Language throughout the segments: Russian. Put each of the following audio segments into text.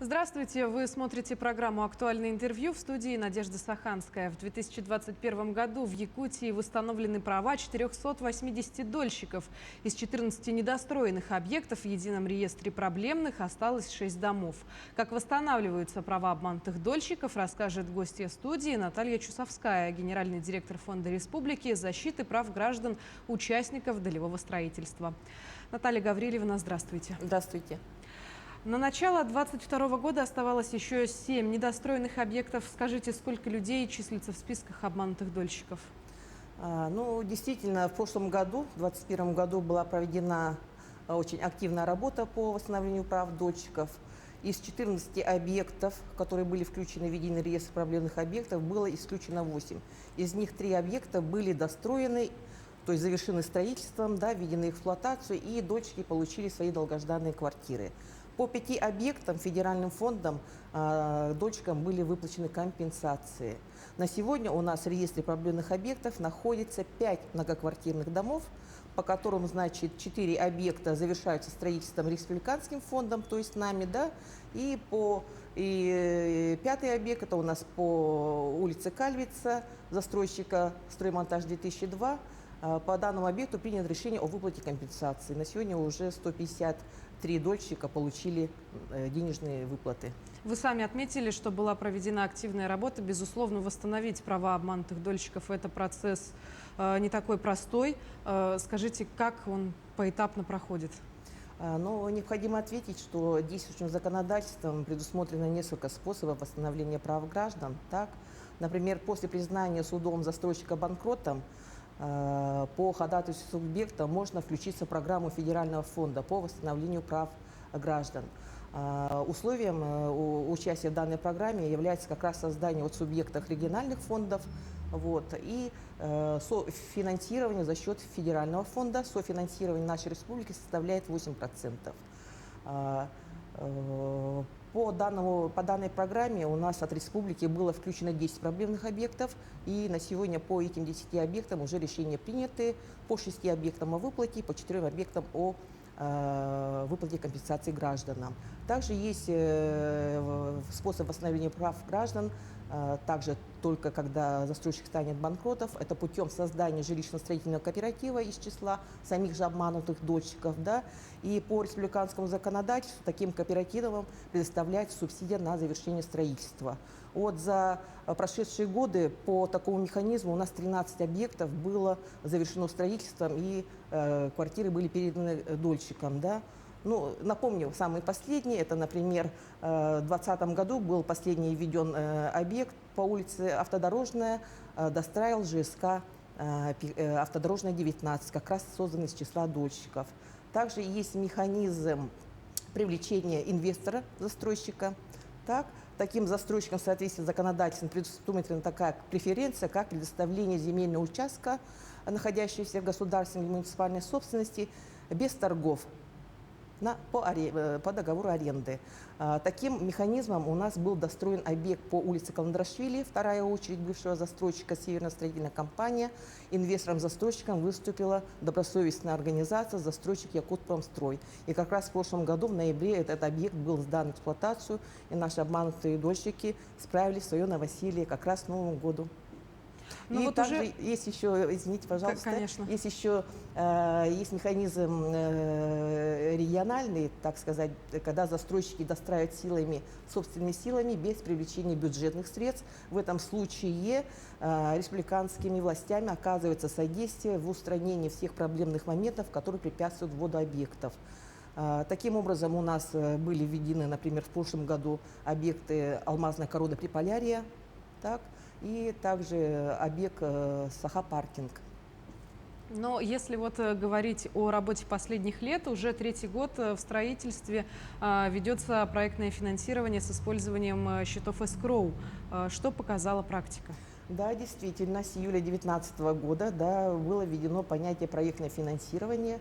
Здравствуйте! Вы смотрите программу «Актуальное интервью», в студии Надежда Саханская. В 2021 году в Якутии восстановлены права 480 дольщиков. Из 14 недостроенных объектов в едином реестре проблемных осталось 6 домов. Как восстанавливаются права обманутых дольщиков, расскажет гостья студии Наталья Чусовская, генеральный директор Фонда Республики защиты прав граждан участников долевого строительства. Наталья Гаврилевна, здравствуйте. Здравствуйте. На начало 2022 года оставалось еще 7 недостроенных объектов. Скажите, сколько людей числится в списках обманутых дольщиков? Действительно, в прошлом году, в 2021 году, была проведена очень активная работа по восстановлению прав дольщиков. Из 14 объектов, которые были включены в единый реестр проблемных объектов, было исключено 8. Из них 3 объекта были достроены, то есть завершены строительством, введены в эксплуатацию, и дольщики получили свои долгожданные квартиры. По 5 объектам федеральным фондом дольщикам были выплачены компенсации. На сегодня у нас в реестре проблемных объектов находится 5 многоквартирных домов, по которым, 4 объекта завершаются строительством республиканским фондом, то есть нами, и 5-й объект, это у нас по улице Кальвица, застройщика «Строймонтаж 2002». По данному объекту принято решение о выплате компенсации. На сегодня уже 153 дольщика получили денежные выплаты. Вы сами отметили, что была проведена активная работа. Безусловно, восстановить права обманутых дольщиков – это процесс не такой простой. Скажите, как он поэтапно проходит? Необходимо ответить, что действующим законодательством предусмотрено несколько способов восстановления прав граждан. Например, после признания судом застройщика банкротом, по ходатайству субъекта можно включиться в программу Федерального фонда по восстановлению прав граждан. Условием участия в данной программе является как раз создание от субъектов региональных фондов и софинансирование за счет федерального фонда. Софинансирование нашей республики составляет 8%. По данной программе у нас от республики было включено 10 проблемных объектов, и на сегодня по этим 10 объектам уже решения приняты, по 6 объектам о выплате, по 4 объектам о выплате компенсации гражданам. Также есть способ восстановления прав граждан, также только когда застройщик станет банкротом, это путем создания жилищно-строительного кооператива из числа самих же обманутых дольщиков. И по республиканскому законодательству таким кооперативам предоставляется субсидия на завершение строительства. За прошедшие годы по такому механизму у нас 13 объектов было завершено строительством, и квартиры были переданы дольщикам. Напомню, самый последний, это, например, в 2020 году был последний введен объект по улице Автодорожная, достраивал ЖСК Автодорожная 19, как раз созданный из числа дольщиков. Также есть механизм привлечения инвестора-застройщика. Таким застройщикам в соответствии с законодательством предусмотрена такая преференция, как предоставление земельного участка, находящегося в государственной и муниципальной собственности, без торгов по договору аренды. Таким механизмом у нас был достроен объект по улице Каландрашвили, вторая очередь бывшего застройщика «Северная строительная компания». Инвестором-застройщиком выступила добросовестная организация «Застройщик Якутпромстрой». И как раз в прошлом году, в ноябре, этот объект был сдан в эксплуатацию, и наши обманутые дольщики справили свое новоселье как раз к Новому году. И также есть еще, извините, пожалуйста, конечно, есть еще есть механизм региональный, так сказать, когда застройщики достраивают собственными силами, без привлечения бюджетных средств. В этом случае республиканскими властями оказывается содействие в устранении всех проблемных моментов, которые препятствуют вводу объектов. Таким образом, у нас были введены, например, в прошлом году объекты «Алмазная корода Приполярья», и также объект Саха-паркинг. Но если говорить о работе последних лет, уже 3-й год в строительстве ведется проектное финансирование с использованием счетов эскроу. Что показала практика? Да, действительно, с июля 2019 года было введено понятие проектное финансирование,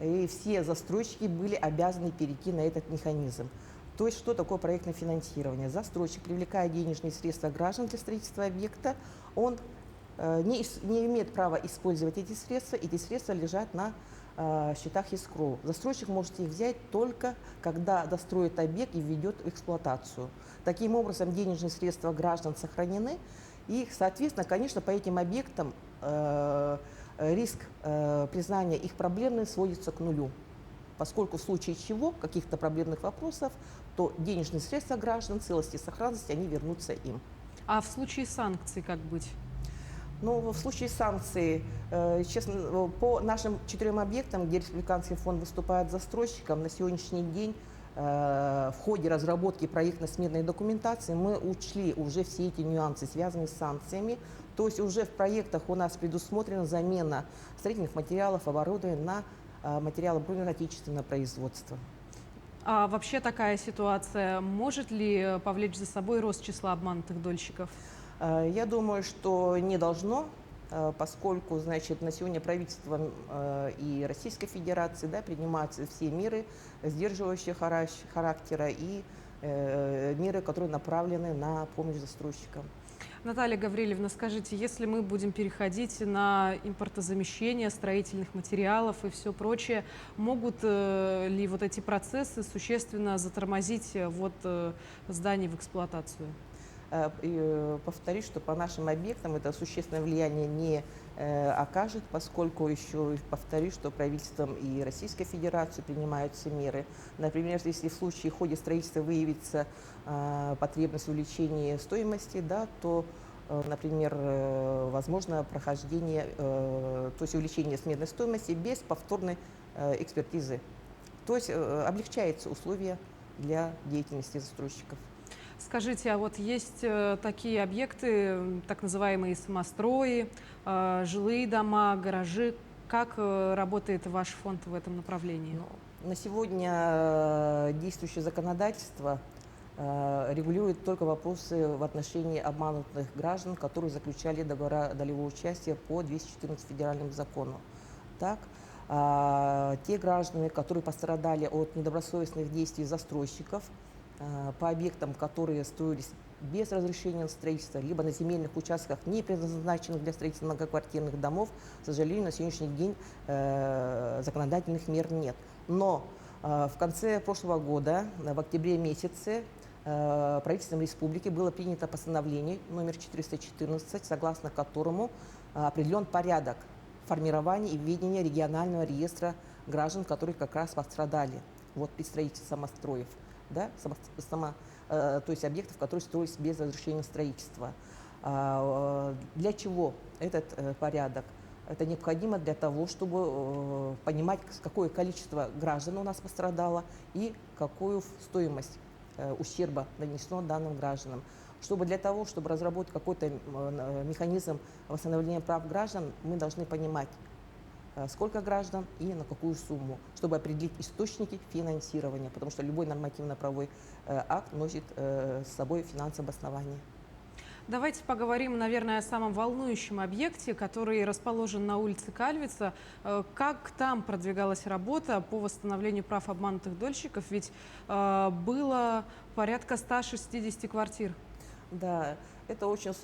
и все застройщики были обязаны перейти на этот механизм. То есть, что такое проектное финансирование? Застройщик, привлекая денежные средства граждан для строительства объекта, он не имеет права использовать эти средства лежат на счетах escrow. Застройщик может их взять только когда достроит объект и введет в эксплуатацию. Таким образом, денежные средства граждан сохранены, и, соответственно, конечно, по этим объектам риск признания их проблемной сводится к нулю, поскольку в случае чего, каких-то проблемных вопросов, то денежные средства граждан, целости и сохранности, они вернутся им. А в случае санкций как быть? Но в случае санкций, честно, по нашим 4 объектам, где Республиканский фонд выступает застройщиком, на сегодняшний день в ходе разработки проектно-сметной документации мы учли уже все эти нюансы, связанные с санкциями. То есть уже в проектах у нас предусмотрена замена строительных материалов, оборудования на материалы отечественного производства. А вообще такая ситуация может ли повлечь за собой рост числа обманутых дольщиков? Я думаю, что не должно, поскольку, значит, на сегодня правительством и Российской Федерации, да, принимаются все меры сдерживающие характера и меры, которые направлены на помощь застройщикам. Наталья Гаврилевна, скажите, если мы будем переходить на импортозамещение строительных материалов и все прочее, могут ли вот эти процессы существенно затормозить ввод зданий в эксплуатацию? И повторюсь, что по нашим объектам это существенное влияние не окажет, поскольку еще повторюсь, что правительством и Российской Федерации принимаются меры. Например, если в случае в ходе строительства выявится потребность в увеличении стоимости, да, то, например, возможно прохождение, то есть увеличение сметной стоимости без повторной экспертизы. То есть облегчаются условия для деятельности застройщиков. Скажите, а вот есть такие объекты, так называемые самострои, жилые дома, гаражи. Как работает ваш фонд в этом направлении? На сегодня действующее законодательство регулирует только вопросы в отношении обманутых граждан, которые заключали договора долевого участия по 214 федеральному закону. Так, те граждане, которые пострадали от недобросовестных действий застройщиков, по объектам, которые строились без разрешения на строительство, либо на земельных участках, не предназначенных для строительства многоквартирных домов, к сожалению, на сегодняшний день законодательных мер нет. Но в конце прошлого года, в октябре месяце, правительством республики было принято постановление номер 414, согласно которому определен порядок формирования и введения регионального реестра граждан, которые как раз пострадали при строительстве самостроев. Да, то есть объектов, которые строились без разрешения строительства. Для чего этот порядок? Это необходимо для того, чтобы понимать, какое количество граждан у нас пострадало и какую стоимость ущерба нанесено данным гражданам. Для того, чтобы разработать какой-то механизм восстановления прав граждан, мы должны понимать, сколько граждан и на какую сумму, чтобы определить источники финансирования, потому что любой нормативно-правовой акт носит с собой финансовое обоснование. Давайте поговорим, наверное, о самом волнующем объекте, который расположен на улице Кальвица. Как там продвигалась работа по восстановлению прав обманутых дольщиков? Ведь было порядка 160 квартир. Да, это очень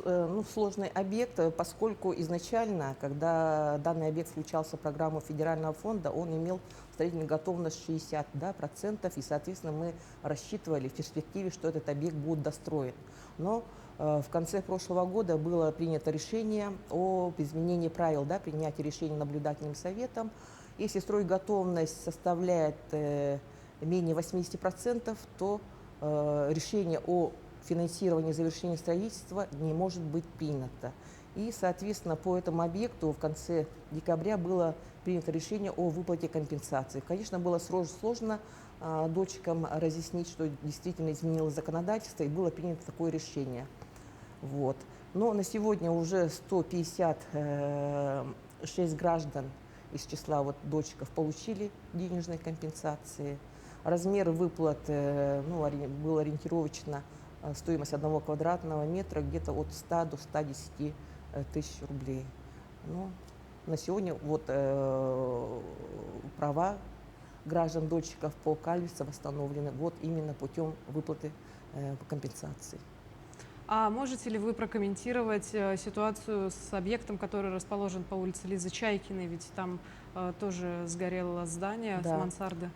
сложный объект, поскольку изначально, когда данный объект включался в программу федерального фонда, он имел строительную готовность 60%, и, соответственно, мы рассчитывали в перспективе, что этот объект будет достроен. Но в конце прошлого года было принято решение об изменении правил, принятия решения наблюдательным советом. Если стройготовность составляет менее 80%, то решение о финансирование завершения строительства не может быть принято. И, соответственно, по этому объекту в конце декабря было принято решение о выплате компенсации. Конечно, было сложно дольщикам разъяснить, что действительно изменилось законодательство, и было принято такое решение. Но на сегодня уже 156 граждан из числа дольщиков получили денежные компенсации. Размер выплат был ориентировочно стоимость 1 квадратного метра где-то от 100 до 110 тысяч рублей. На сегодня права граждан-дольщиков по Кальвице восстановлены именно путем выплаты компенсации. А можете ли вы прокомментировать ситуацию с объектом, который расположен по улице Лизы Чайкиной? Ведь там тоже сгорело здание с Да. мансарды.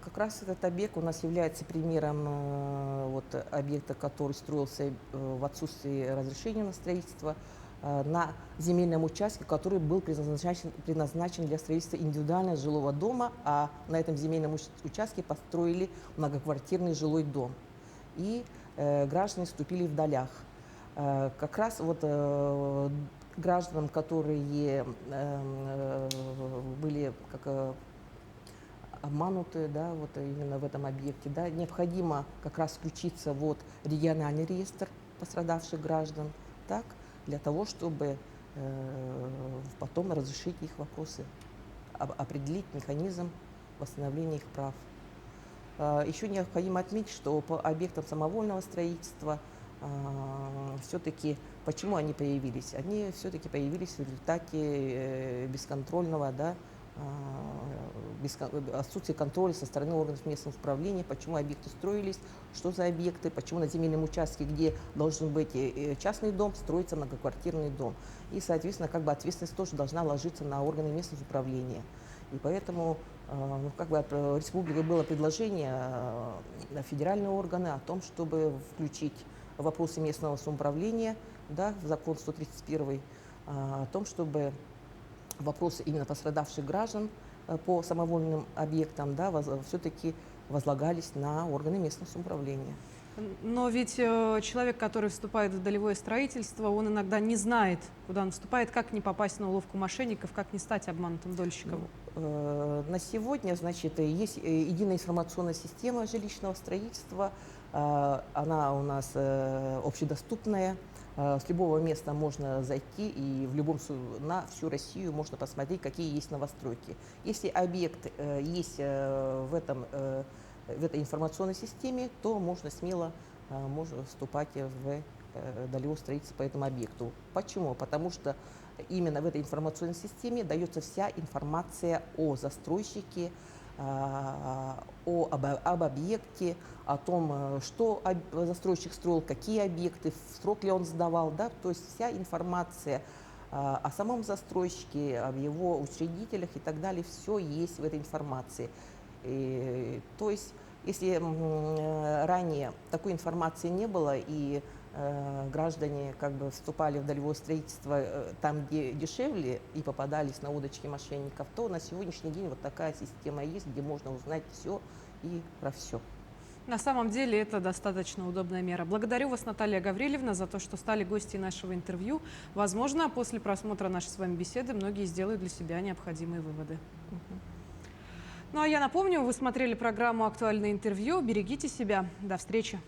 Как раз этот объект у нас является примером вот, объекта, который строился в отсутствии разрешения на строительство на земельном участке, который был предназначен для строительства индивидуального жилого дома, а на этом земельном участке построили многоквартирный жилой дом. И граждане вступили в долях. Как раз вот гражданам, которые были как обмануты, да, вот именно в этом объекте, да, необходимо как раз включиться вот региональный реестр пострадавших граждан, так, для того, чтобы потом разрешить их вопросы, определить механизм восстановления их прав. Еще необходимо отметить, что по объектам самовольного строительства все-таки, почему они появились? Они все-таки появились в результате бесконтрольного, да, отсутствие контроля со стороны органов местного управления, почему объекты строились, что за объекты, почему на земельном участке, где должен быть частный дом, строится многоквартирный дом. И, соответственно, как бы ответственность тоже должна ложиться на органы местного управления. И поэтому как бы от республики было предложение на федеральные органы о том, чтобы включить вопросы местного самоуправления, да, в закон 131, о том, чтобы вопросы именно пострадавших граждан по самовольным объектам, да, все-таки возлагались на органы местного самоуправления. Но ведь человек, который вступает в долевое строительство, он иногда не знает, куда он вступает, как не попасть на уловку мошенников, как не стать обманутым дольщиком. На сегодня, значит, есть единая информационная система жилищного строительства. Она у нас общедоступная. С любого места можно зайти и на всю Россию можно посмотреть, какие есть новостройки. Если объект есть в этой информационной системе, то можно смело вступать в долевое строительство по этому объекту. Почему? Потому что именно в этой информационной системе дается вся информация о застройщике, об объекте, о том, что застройщик строил, какие объекты, в срок ли он сдавал, да, то есть вся информация о самом застройщике, об его учредителях и так далее, все есть в этой информации. То есть, если ранее такой информации не было и граждане как бы вступали в долевое строительство там, где дешевле, и попадались на удочки мошенников, то на сегодняшний день вот такая система есть, где можно узнать все и про все. На самом деле это достаточно удобная мера. Благодарю вас, Наталья Гаврилевна, за то, что стали гостьей нашего интервью. Возможно, после просмотра нашей с вами беседы многие сделают для себя необходимые выводы. Ну а я напомню, вы смотрели программу «Актуальное интервью». Берегите себя. До встречи.